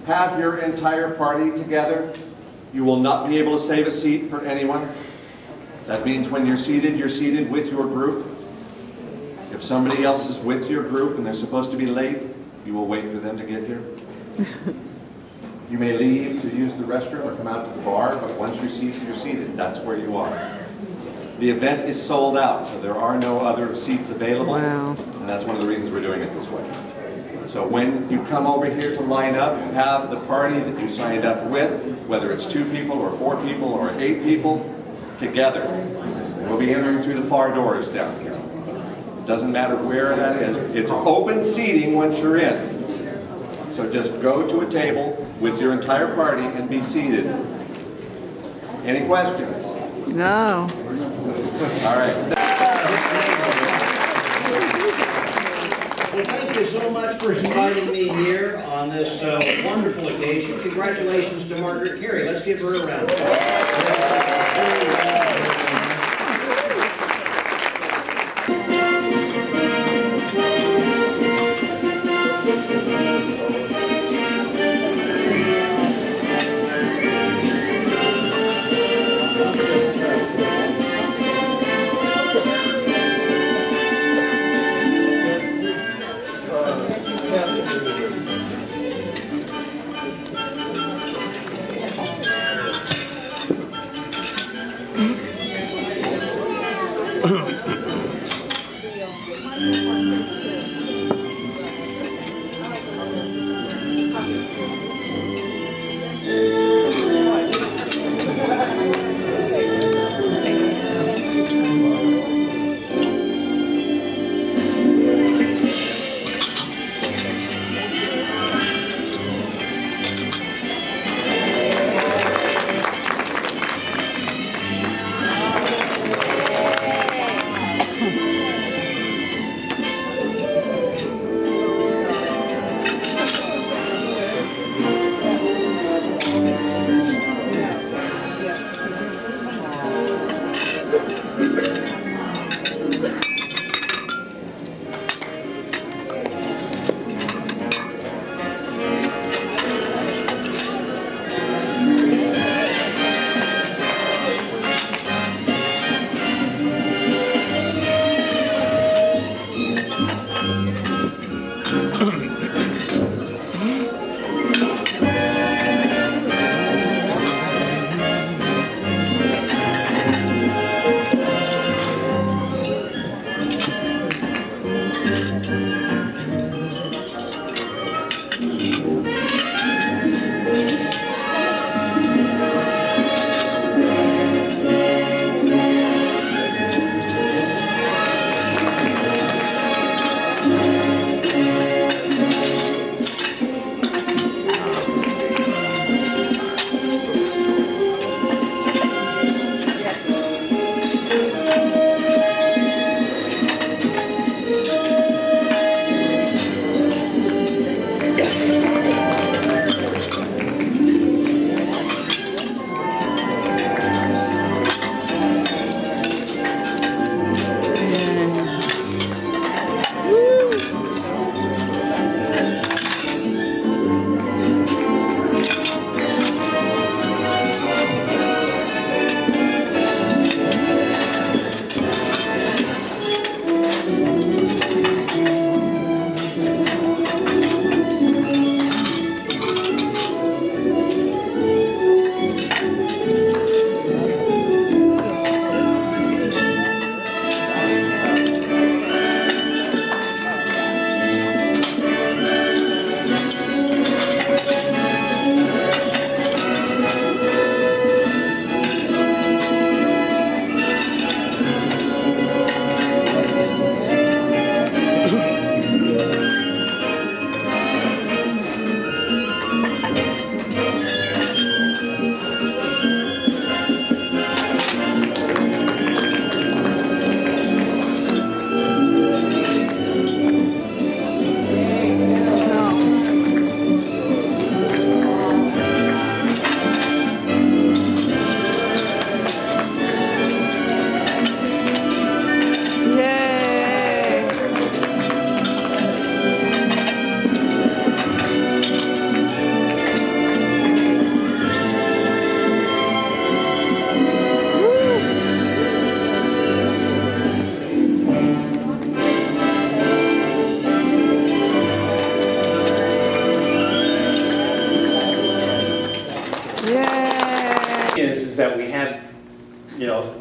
have your entire party together. You will not be able to save a seat for anyone. That means when you're seated with your group. If somebody else is with your group and they're supposed to be late, you will wait for them to get here. You may leave to use the restroom or come out to the bar, but once you're seated, that's where you are. The event is sold out, so there are no other seats available. Wow. And that's one of the reasons we're doing it this way. So when you come over here to line up, you have the party that you signed up with, whether it's 2 people or 4 people or 8 people, together. We'll be entering through the far doors down here. It doesn't matter where that is. It's open seating once you're in. So just go to a table with your entire party and be seated. Any questions? No. All right. Well, thank you so much for inviting me here on this wonderful occasion. Congratulations to Margaret Carey. Let's give her a round.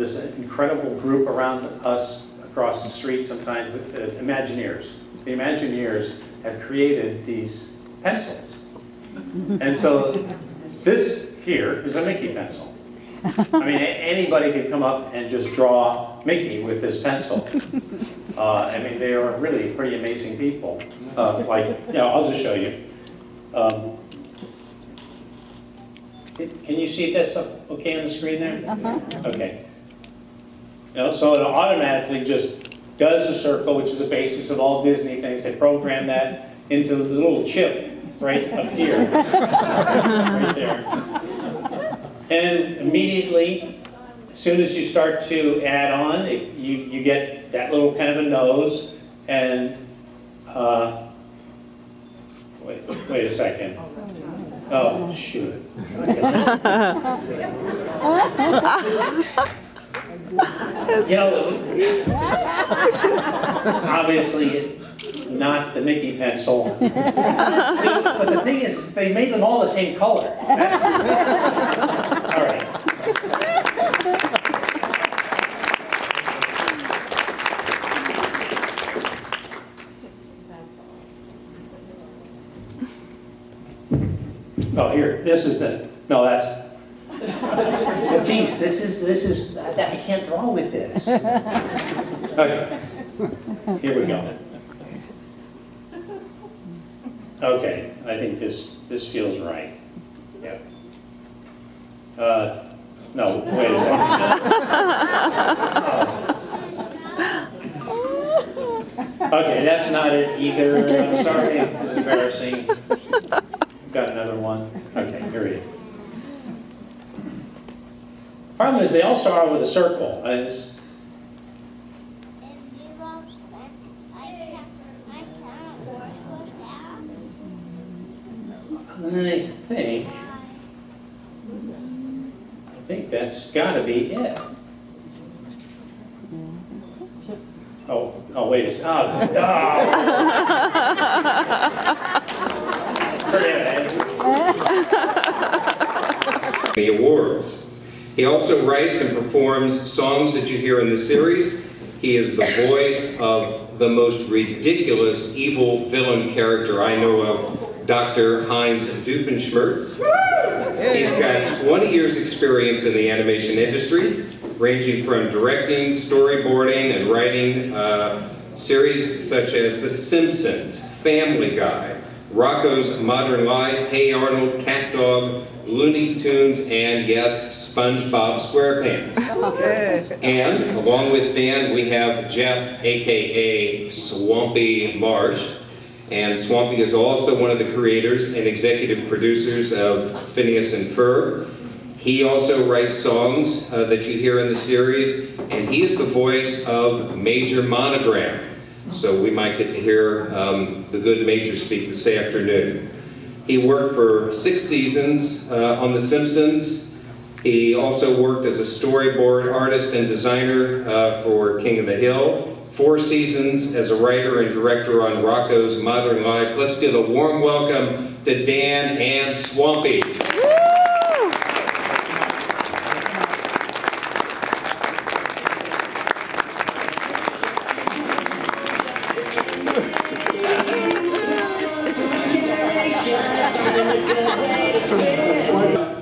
this incredible group around us across the street sometimes, Imagineers. The Imagineers have created these pencils. And so this here is a Mickey pencil. I mean, anybody could come up and just draw Mickey with this pencil. I mean, they are really pretty amazing people. I'll just show you. Can you see this okay on the screen there? Okay. So it automatically just does a circle, which is the basis of all Disney things. They program that into the little chip right up here, right there. And immediately, as soon as you start to add on, you get that little kind of a nose, and wait a second. Oh, shoot. Obviously not the Mickey pencil. But the thing is, they made them all the same color. All right. Oh, here, this is no, that's, Matisse, this is, I can't draw with this. Okay, here we go. Okay, I think this feels right. Yep. No, wait a second. Okay, that's not it either. I'm sorry, this is embarrassing. Got another one. Okay, here we go. Problem is, they all start off with a circle. I think that's got to be it. Oh, wait a second. The awards. He also writes and performs songs that you hear in the series. He is the voice of the most ridiculous evil villain character I know of, Dr. Heinz Doofenshmirtz. He's got 20 years experience in the animation industry, ranging from directing, storyboarding, and writing series such as The Simpsons, Family Guy, Rocko's Modern Life, Hey Arnold, Cat Dog, Looney Tunes, and yes, SpongeBob SquarePants. And along with Dan, we have Jeff, aka Swampy Marsh. And Swampy is also one of the creators and executive producers of Phineas and Ferb. He also writes songs that you hear in the series, and he is the voice of Major Monogram. So we might get to hear the good Major speak this afternoon. He worked for 6 seasons on The Simpsons. He also worked as a storyboard artist and designer for King of the Hill. 4 seasons as a writer and director on Rocko's Modern Life. Let's give a warm welcome to Dan and Swampy.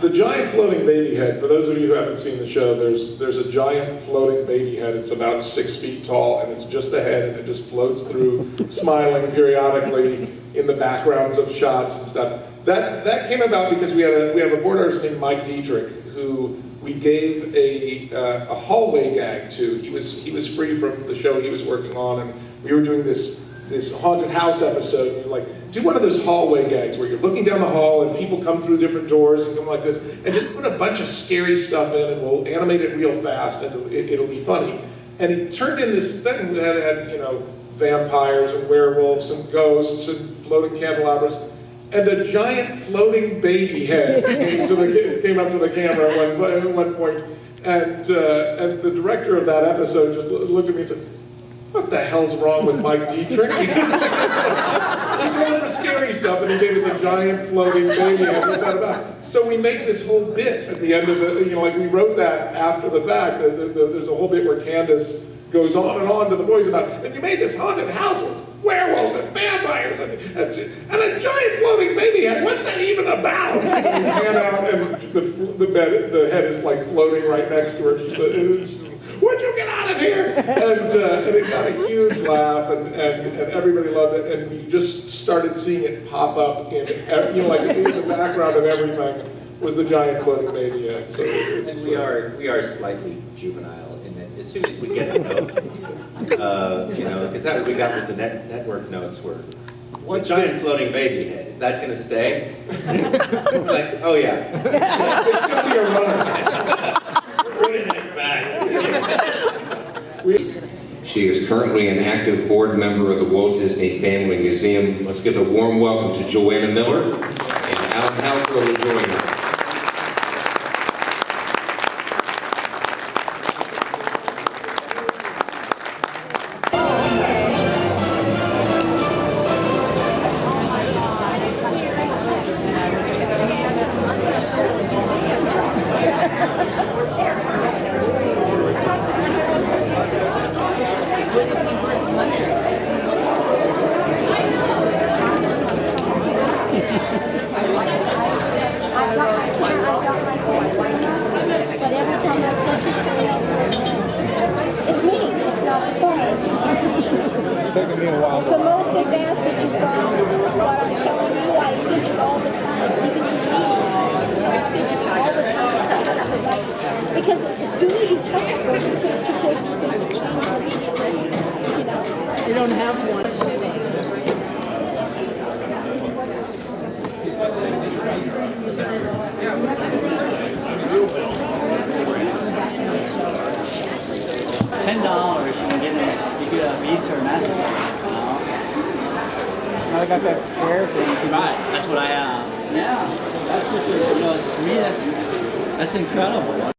The giant floating baby head, for those of you who haven't seen the show, there's a giant floating baby head. It's about 6 feet tall, and it's just a head, and it just floats through, smiling periodically in the backgrounds of shots and stuff. That came about because we have a board artist named Mike Dietrich, who we gave a hallway gag to. He was free from the show he was working on, and we were doing this haunted house episode, and you're like, do one of those hallway gags where you're looking down the hall and people come through different doors and come like this, and just put a bunch of scary stuff in and we'll animate it real fast and it'll be funny. And he turned in this thing that had vampires and werewolves and ghosts and floating candelabras, and a giant floating baby head came up to the camera at one point, and the director of that episode just looked at me and said, what the hell's wrong with Mike Dietrich? He's going for scary stuff, and he gave us a giant floating baby head. What's that about? So we make this whole bit at the end of the, like we wrote that after the fact. There's a whole bit where Candace goes on and on to the boys about, and you made this haunted house with werewolves and vampires and a giant floating baby head. What's that even about? And you pan out, and the head is like floating right next to her. She said, "Would you get out of here?" And it got a huge laugh, and everybody loved it, and we just started seeing it pop up in, like in the background of everything was the giant floating baby head. So it's, and we are slightly juvenile in that as soon as we get a note, because that we got was the network notes were, what giant floating baby head, is that going to stay? We're like, oh yeah. It's going to be a runner. Bringing it back. She is currently an active board member of the Walt Disney Family Museum. Let's give a warm welcome to Joanna Miller, and Alan Halco will join her. It's the most advanced that you've gone. What I'm telling you, I teach it all the time, even in meetings. I teach it all the time. Because as soon as you touch it, you can't keep it because it changes. You don't have one. $10 you can get a Visa or Mastercard. I got that square thing. Right, that's what I have. Yeah, that's just, to me, that's incredible.